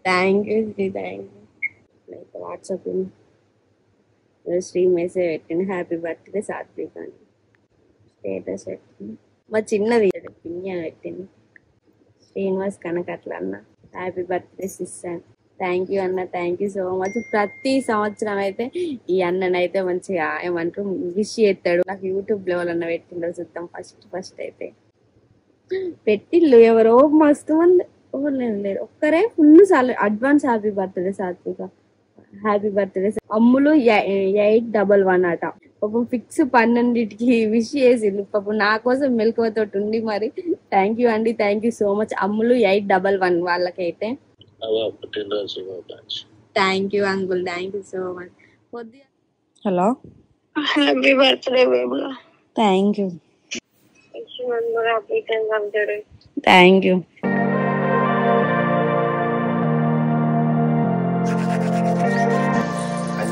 Thank you Sri, thank you. WhatsApp Sri message పెట్టింది, happy birthday Satvik అని status పెట్టింది. మా చిన్నది పిన్య పెట్టింది, శ్రీనివాస్ కనకట్ల అన్న హ్యాపీ బర్త్డే సిస్ అని. థ్యాంక్ యూ అన్న, థ్యాంక్ యూ సో మచ్. ప్రతి సంవత్సరం అయితే ఈ అన్ననైతే మంచిగా ఏమంటారు విష్ చేస్తాడు. నాకు యూట్యూబ్ లో అన్న పెట్టిండో చూద్దాం. ఫస్ట్ అయితే పెట్టిళ్ళు ఎవరో మస్తు మంది, లేరు ఒక్కరే ఫుల్ సార్లు అడ్వాన్స్ హ్యాపీ బర్త్డే సాత్విక, హ్యాపీ బర్త్డే అమ్ములు 811 అట. పాపం ఫిక్స్ 12కి విష్ చేసిండు. పాపం నా కోసం మెలకువతోటి ఉండి మరి. థ్యాంక్ యూ అండి, థ్యాంక్ యూ సో మచ్. అమ్ములు 811 వాళ్ళకైతే thank you uncle, thank you so much. Hello, happy birthday baby. Thank you, thank you.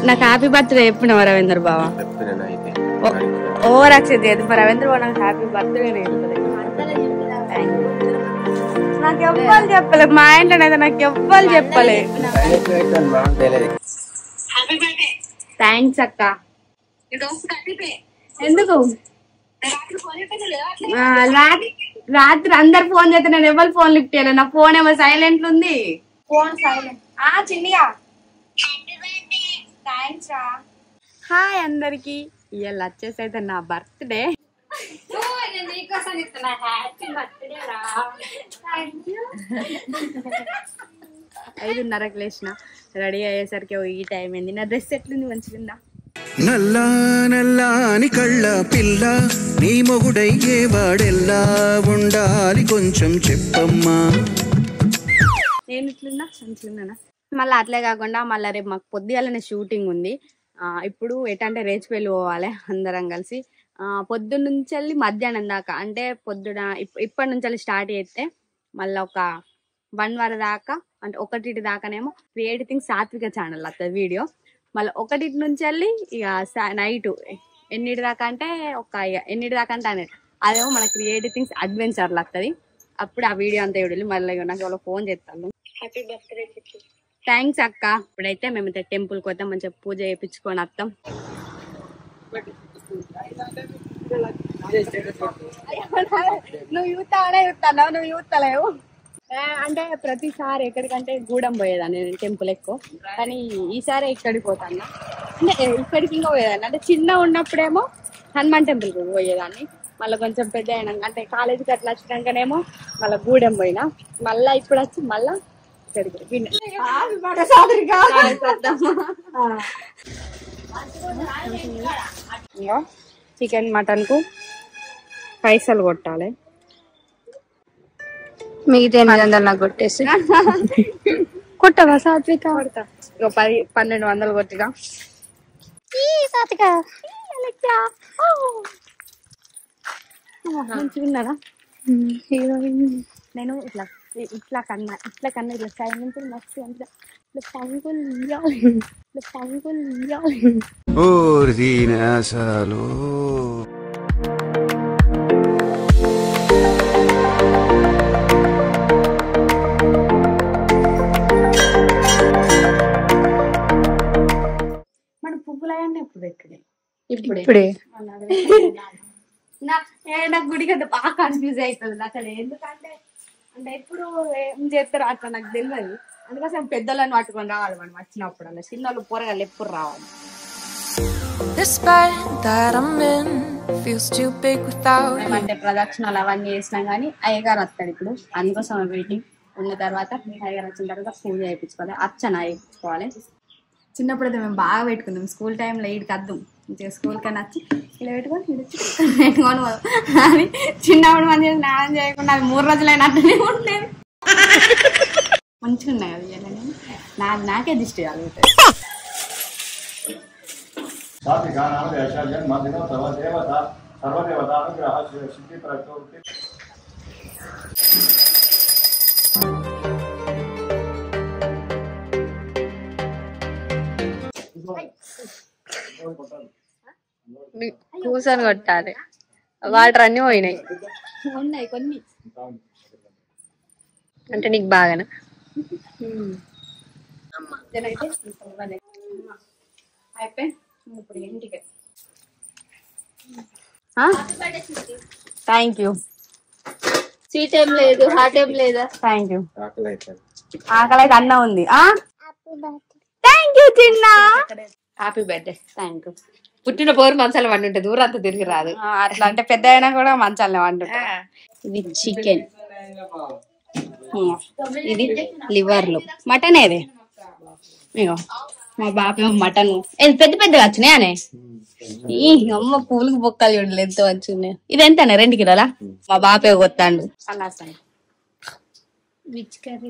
నాకు హ్యాపీ బర్త్డే చెప్పిన రవీంద్ర బావా. ఓవర్ యాక్షన్ చేయదు రవీంద్ర బాబు. నాకు హ్యాపీ బర్త్డే నాకు ఎవ్వరు చెప్పలే, మా ఇంట్లోనైతే నాకు ఎవ్వరు చెప్పలే. థ్యాంక్స్ అక్క. ఎందుకు రాత్రి అందరు ఫోన్ చేస్తే నేను ఎవరు ఫోన్ లిఫ్ట్ చేయలేదు. నా ఫోన్ ఏమో సైలెంట్ ఉంది. Phone silent. చిన్నగా థ్యాంక్స్ రా. హాయ్ అందరికి, ఇవాళ వచ్చేసి అయితే నా బర్త్డే. 5:30కి లేచిన, రెడీ అయ్యేసరికి ఈ టైం అయింది. నా డ్రెస్ ఎట్లుంది, మంచిగా నల్లా నల్లాని కళ్ళ పిల్ల, నీ మొగుడయ్యే వాడెల్లా ఉండాలి కొంచెం చెప్పమ్మా. నేను ఇట్లున్నా మంచిగా. మళ్ళీ అట్లే కాకుండా మళ్ళీ రేపు మాకు పొద్దుగాలనే షూటింగ్ ఉంది. ఇప్పుడు ఎటంటే రేచిపల్లి పోవాలి అందరం కలిసి. పొద్దున్న నుంచి వెళ్ళి మధ్యాహ్నం దాకా, అంటే పొద్దున ఇప్పటి నుంచి వెళ్ళి స్టార్ట్ చేస్తే మళ్ళీ ఒక 1 వరకు దాకా, అంటే 1 దాకానేమో క్రియేటివ్ థింగ్స్ సాత్విక ఛానల్ వస్తుంది వీడియో. మళ్ళీ 1 నుంచి వెళ్ళి ఇక నైట్ 8 దాకా, అంటే ఒక 8 దాకా అంటే అదేమో మన క్రియేటివ్ థింగ్స్ అడ్వెంచర్లు వస్తుంది. అప్పుడు ఆ వీడియో అంతా చూడాలి. మళ్ళీ నాకు ఎవరో ఫోన్ చేస్తాను. Happy birthday. థ్యాంక్స్ అక్క. ఇప్పుడైతే మేమైతే టెంపుల్కి వద్దాం, మంచిగా పూజ చేయించుకొని వస్తాం. నువ్వు యూతానే యూతావు, నువ్వు యూతలేవు. అంటే ప్రతిసారి ఎక్కడికంటే గూడెం పోయేదాన్ని నేను టెంపుల్ ఎక్కువ, కానీ ఈసారి ఇక్కడికి పోతాను. అంటే ఇక్కడికి ఇంకా పోయేదాన్ని, అంటే చిన్న ఉన్నప్పుడేమో హనుమాన్ టెంపుల్కి పోయేదాన్ని. మళ్ళీ కొంచెం పెద్ద అయినాక, అంటే కాలేజీకి అట్లా వచ్చినాకనేమో మళ్ళీ గూడెం పోయినా. మళ్ళీ ఇప్పుడు వచ్చి మళ్ళీ చికెన్ మటన్ కు పైసలు కొట్టాలి. మిగతా 800 నాకు కొట్టేసి కొట్టవా సాత్విక? 1200 కొట్టినా మంచిగున్నారా? నేను ఇట్లా కన్నా ఇట్లా సైడ్ నుంచి మస్తు అంటే పంగులు మన పువ్వులన్నీ ఎప్పుడు ఎక్కడే ఇప్పుడే నాకు గుడికి అంత బాగా కన్ఫ్యూజ్ అవుతుంది అసలు. ఎందుకంటే అంటే ఎప్పుడు ఏం చేస్తారో అట్లా నాకు తెలియదు. అందుకోసం పెద్దలను పట్టుకొని రావాలి మనం వచ్చినప్పుడు. అలా చిన్నోళ్ళు పోరగాళ్ళు ఎప్పుడు రావాలి. అంటే ప్రదక్షిణాలు అవన్నీ చేసినాం కానీ అయ్యగారు వస్తాడు ఇప్పుడు. అందుకోసం వెయిటింగ్ ఉన్న తర్వాత అయ్యగారు వచ్చిన తర్వాత పూజ చేయించుకోవాలి, అర్చన చేయించుకోవాలి. చిన్నప్పుడు అయితే మేము బాగా పెట్టుకున్నాం. స్కూల్ టైంలో ఈడికి అద్దం మంచిగా స్కూల్ కన్నా వచ్చి ఇలా పెట్టుకొని అని చిన్నప్పుడు మంచిగా స్నానం చేయకుండా అది 3 రోజులైనట్టునే ఉండలేదు. మంచిగా ఉన్నాయి అవి. నాకే దిష్టి కలుగుతాయి. కూర్చొని కొట్టాలి. వాటర్ అన్ని పోయినాయి. ఉన్నాయి కొన్ని. అంటే నీకు బాగానా? అయిపోయి ఇప్పుడు ఇంటికి. Thank you. స్వీట్ ఏం లేదు, హాట్ ఏం లేదా? Thank you. ఆకలి అయితే అన్న ఉంది. థ్యాంక్ యూ చిన్న. Happy birthday. Thank you. పుట్టిన పోరు మంచాలు వండి ఉంటుంది, ఊరంతా తిరిగి రాదు. అట్లా అంటే పెద్ద అయినా కూడా మంచాలనే వండుతా. ఇది చికెన్, ఇది లివర్లు, మటన్ ఏది ఇగో మా బాపేమో మటన్. పెద్ద పెద్దగా వచ్చినాయి అనే ఈ అమ్మ పూలకు బొక్కలు చూడలేదు ఎంత వచ్చినాయి. ఇది ఎంతనే 2 కిలోలా? మా బాపే కొత్తాండు.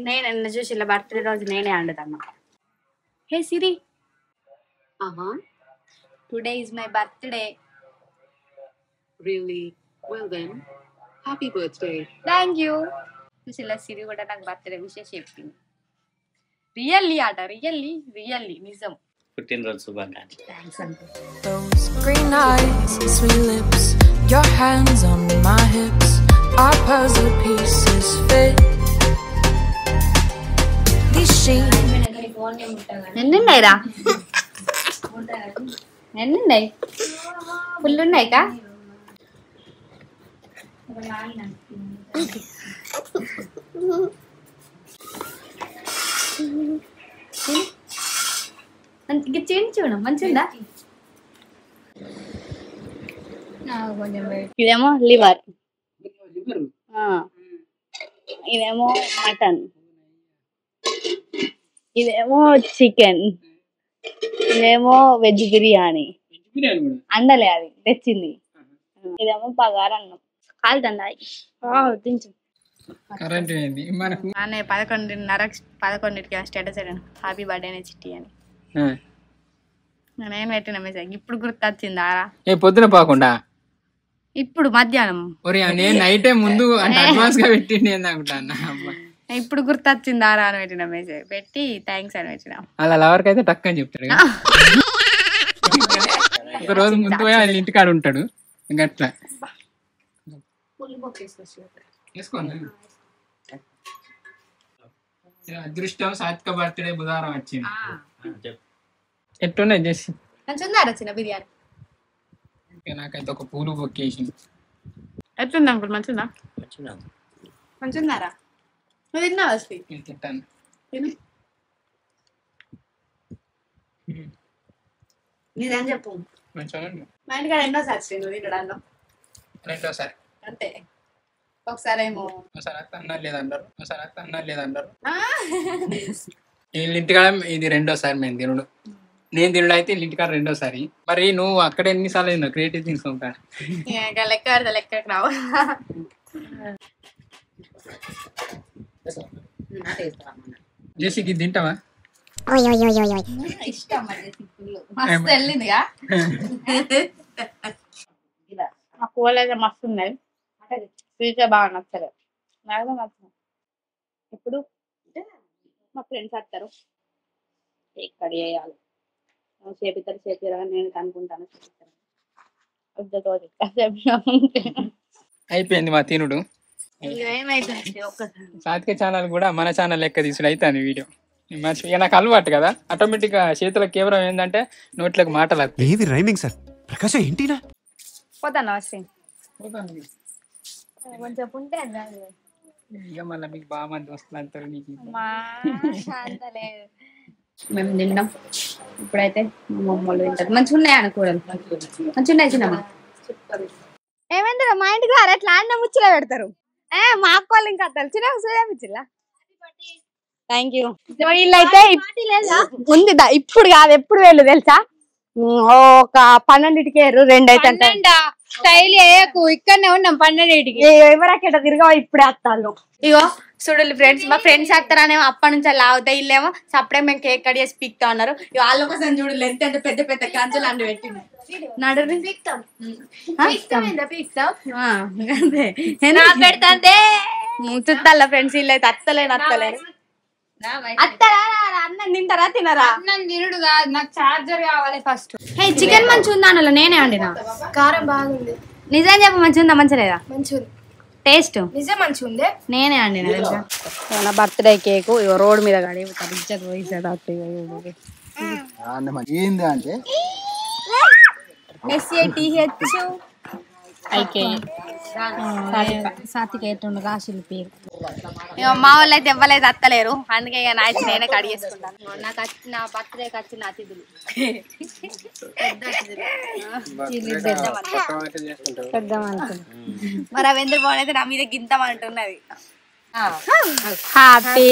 నేను చూసి ఇలా బర్త్డే రోజు నేనే వండుతాను. Hey Siri, today is my birthday. Really? Well then, happy birthday. Thank you. చూసిలా సిరి కూడా నాకు బర్త్డే విషయం చెప్పింది. రియల్లీ ఆట, రియల్లీ నిజం. పుట్టినరోజు శుభాకాంక్షలు. Thanks uncle. Those green eyes, sweet lips, your hands on my hips, our puzzle pieces fit. These sheets. ఎన్నున్నాయిరా? ఎన్నున్నాయి? ఫుల్ ఉన్నాయి కా? చేయండి చూడు, మంచిగా. ఇదేమో లివర్, ఇదేమో మటన్, ఇదేమో చికెన్, ఇదేమో వెజ్ బిర్యానీ. అండలే అది తెచ్చింది. ఇదేమో బగారన్నం. కాలుతండా తించు. 11:30కి స్టేటస్ హ్యాపీ బర్త్డే అని చిట్టి అని నేను పెట్టిన మెసేజ్. ఇప్పుడు గుర్తొచ్చింది ఆరా? పొద్దున పోకుండా ఇప్పుడు మధ్యాహ్నం నైటే ముందు అడ్వాన్స్ గా పెట్టిండి అనుకుంటా. ఇప్పుడు గుర్తొచ్చింది ఆరా అని పెట్టిన మెసేజ్ పెట్టి థ్యాంక్స్ అని పెట్టిన. అలా లవర్కి అయితే టక్ అని చెప్తాడు. ఒక రోజు ముందు పోయి ఆయన ఇంటికాడ ఉంటాడు. గట్లా అదృష్టం సాత్విక బర్త్డే బుధవారం వచ్చింది. ఎట్టున్నాయి చేసి చిన్న బిర్యానీ. నాకైతే ఒక పూలు బొక్కేసింది. ఎట్లుంది అంకుల్? మంచిదా? మంచిదారా? నువ్వు తిన్నావా? తింటాను. నీదేం చెప్పు. మంచిగా మా ఇంటికాడ ఎన్నోసారి నువ్వు తినడాల్లో? రెండోసారి అంతే. ఒకసారి ఏమో అన్నారు లేదంటారు, వీళ్ళ ఇంటికాడ ఇది రెండోసారి మేము తినడు. నేను తినడు అయితే వీళ్ళ ఇంటికాడ రెండోసారి. మరి నువ్వు అక్కడ ఎన్నిసార్లు తిన్నావు? క్రియేటివ్ తీసుకుంటా లెక్క రావు. జేసీకి తింటావా? ఇష్టం మస్తు వెళ్ళిందిగా. ఆ కూరలు అయితే మస్తు ఉన్నాయి. స్వీట్ బాగా నచ్చలేదు. నాకు నచ్చలేదు. ఇప్పుడు మా ఫ్రెండ్స్ వస్తారు, ఇక్కడ చేయాలి. చేపిస్తారు నేను అనుకుంటాను. అయిపోయింది మా తినుడు. సాత్విక ఛానల్ కూడా మన ఛానల్ లెక్క తీసుడు అవుతాను వీడియో. ఇక నాకు అలవాటు కదా, ఆటోమేటిక్ గా చేతుల కేవలం ఏంటంటే నోట్లకు మాటలు. ఏది రైమింగ్ సార్? ప్రకాశం ఏంటినా? పోతాను కొంచెం ఉంటే ఇక మళ్ళీ మీకు బాగా మంది వస్తున్నారు. మేము తిన్నాం. ఇప్పుడైతే మా మమ్మల్ని తింటారు. మంచిగా ఉన్నాయి అనుకోవడం. మంచిగా ఉన్నాయి చిన్నమ్మ. ఏమైంది మా ఇంటికి రారు? ఎట్లా అన్న ముచ్చట పెడతారు. మా అక్క వాళ్ళు ఇంకా తెలిసిన చూపించిలా. Thank you. వీళ్ళైతే ఉంది ఇప్పుడు కాదు, ఎప్పుడు వెళ్ళు తెలుసా? ఒక 12కి 2 అయితే స్టైల్ వేయకు. ఇక్కడనే ఉన్నాం 12కి. ఎవరకెట తిరగా ఇప్పుడే వస్తాను. ఇగో చూడాలి ఫ్రెండ్స్, మా ఫ్రెండ్స్ వస్తారనేమో అప్పటి నుంచి అలా అవుతాయి. ఇల్లేమో సప్పుడే మేము కేక్ కట్ చేసి పీక్తా ఉన్నారు. వాళ్ళ కోసం చూడలేదు ఎంత పెద్ద పెద్ద కంచులు అండి పెట్టింది. నడు చుట్టాల ఫ్రెండ్స్ వీళ్ళు అయితే అత్తలేరు. అన్నం తింటారా తినరా? అన్నం తినుడు కాదు, నాకు చార్జర్ కావాలి ఫస్ట్. హే చికెన్ మంచిగా ఉందా? అందులో నేనే వండినా. కారం బాగుంది. నిజం చెప్ప మంచిగా ఉందా మంచిగా లేదా? మంచిగా టేస్ట్ నిజం మంచిగా ఉంది. నేనే అండి తెలుసా. నా బర్త్డే కేక్ రోడ్ మీద కాడి ఇజ్జత్ పోయిసాడు ఏంది అంటే సాతికి ఎట్టుండు రాశులు పేరు. మా వాళ్ళు అయితే ఇవ్వలేదు అత్తలేరు, అందుకే ఇక నా నేనే కడి చేసుకుంటాను. నాకు నా బర్త్డేకి వచ్చిన అతిథులు పెద్ద మరి అవి ఎందుకు బాగుంది నా మీద గింతమంటున్నది. హ్యాపీ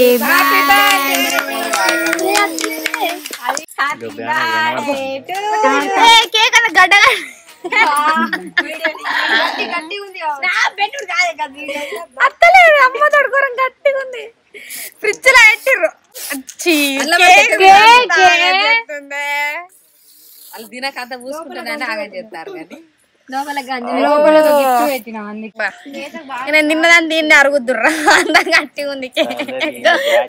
కేక్ అన్న గడ్డ అత్తలేదు అమ్మ తోడుకోరం గట్టిగా ఉంది. ఫ్రిడ్జ్ లో పెట్టిర్రు వాళ్ళు తినకంత పూసుకుంటానని ఆగం చేస్తారు కానీ నేను నిన్నదాన్ని దీన్ని అరుగుద్దుర్రా అంత గట్టిగా ఉంది.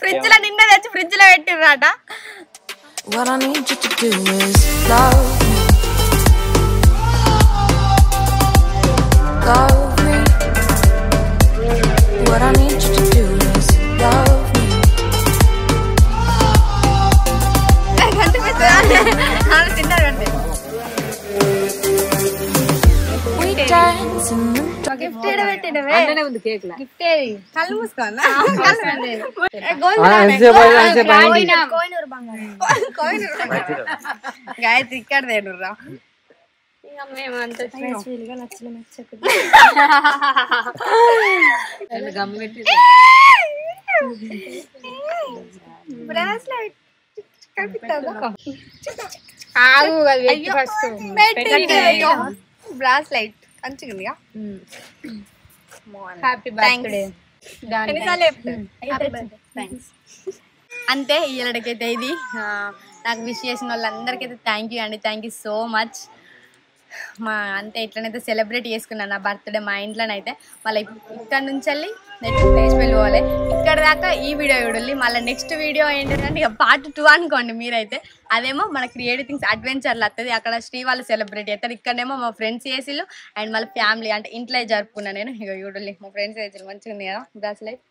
ఫ్రిడ్జ్ లో నిన్న తెచ్చి ఫ్రిడ్జ్ లో పెట్టిర్రాట. What I need you to do is love me. Love me. What I need you to do is love me. We dance in the gift ఉంది కేక్ గిఫ్ట్ కళ్ళు మూసుకోనా గాయత్రి ఇక్కడ తేనురా బ్రాస్లైట్ మంచిగా హ్యాపీ బర్త్డే అంతే. ఇళ్ళకైతే ఇది నాకు wish చేసిన వాళ్ళందరికైతే thank you అండి. Thank you so much. అంతే ఇట్లనైతే సెలబ్రేట్ చేసుకున్నాను నా బర్త్డే మా ఇంట్లోనైతే. మళ్ళీ ఇక్కడ నుంచి వెళ్ళి నెక్స్ట్ ప్లేస్ వెళ్ళిపోవాలి. ఇక్కడ దాకా ఈ వీడియో చూడాలి. మళ్ళీ నెక్స్ట్ వీడియో ఏంటంటే ఇక పార్ట్ 2 అనుకోండి మీరైతే. అదేమో మన క్రియేటివ్ థింగ్స్ అడ్వెంచర్లు వస్తుంది. అక్కడ శ్రీ వాళ్ళు సెలబ్రేట్ చేస్తారు. ఇక్కడేమో మా ఫ్రెండ్స్ చేసిళ్ళు అండ్ మళ్ళీ ఫ్యామిలీ అంటే ఇంట్లో జరుపుకున్నాను నేను. ఇక చూడాలి మా ఫ్రెండ్స్ చేసి మంచిగా ఉంది కదా బ్రాస్లైట్.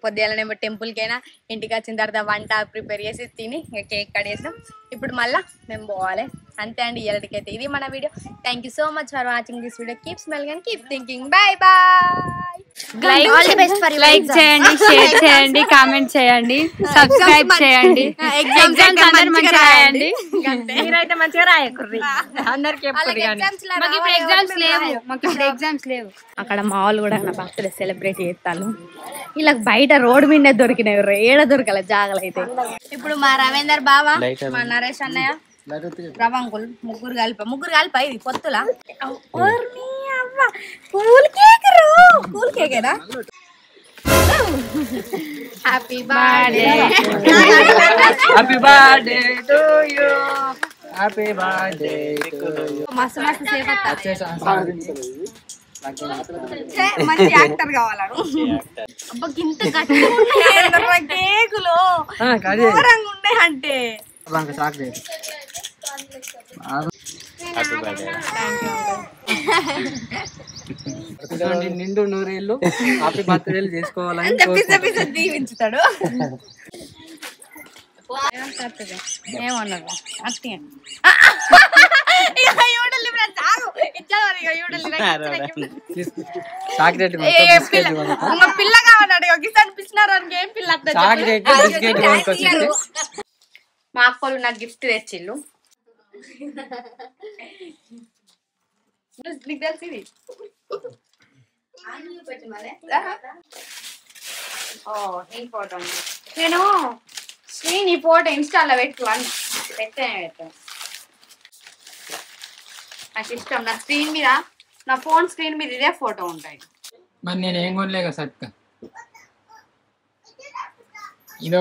పొద్దుగాలనేమో టెంపుల్కైనా ఇంటికి వచ్చిన తర్వాత వంట ప్రిపేర్ చేసి తిని ఇక కేక్ కట్ చేసినాం. ఇప్పుడు మళ్ళీ మేము పోవాలి. అంతే అండి ఇళ్ళకైతే ఇది మన video. Thank you so much for watching this video. Keep smiling and keep thinking. Bye bye. Like చేయండి, షేర్ చేయండి, కామెంట్ చేయండి, సబ్స్క్రైబ్ చేయండి. ఎగ్జామ్స్ అందరూ మంచిగా రాయండి. మీరైతే మంచిగా రాయకుర్రి అందరికి ఎగ్జామ్స్ లేవు. అక్కడ మా వాళ్ళు కూడా నా బర్త్డే సెలబ్రేట్ చేస్తాను. ఇలా బయట రోడ్డు మీద దొరికినాయి, ఏడ దొరకాల జాగలు అయితే. ఇప్పుడు మా రవీందర్ బావ, మా నరేష్ అన్నయ్య, రవంకుల్ ముగ్గురు కలిపా ఇది పొత్తులా. కూల్ కేక్ కూల్ కేకేనా. Happy birthday happy birthday to you happy birthday to you. మస్తు మస్తు సేఫ్ మంచి యాక్టర్ కావాలను. అబ్బా ఇంత గట్టిగా ఉంటాయి కేకులు ఘోరంగా ఉన్నాయి అంటే. నిండు నూరేళ్ళు హ్యాపీ బర్త్డేలు చేసుకోవాలని దీవించుతాడు. ఏమన్నారు అట్టే పిల్ల కావాలండి అనిపిస్తున్నారు. ఏం పిల్ల మా అక్కలు నాకు గిఫ్ట్ తెచ్చిళ్ళు. నీకు తెలిసి ఇది ఈ ఫోటో నేను శ్రీని ఫోటో ఇన్స్టాల్లో పెట్టు అని పెట్టాను. నాకు ఇష్టం. నా స్క్రీన్ మీద నా ఫోన్ స్క్రీన్ మీద ఇదే ఫోటో ఉంటాయి. మరి నేను ఏం కొనలేక సత్క ఇదో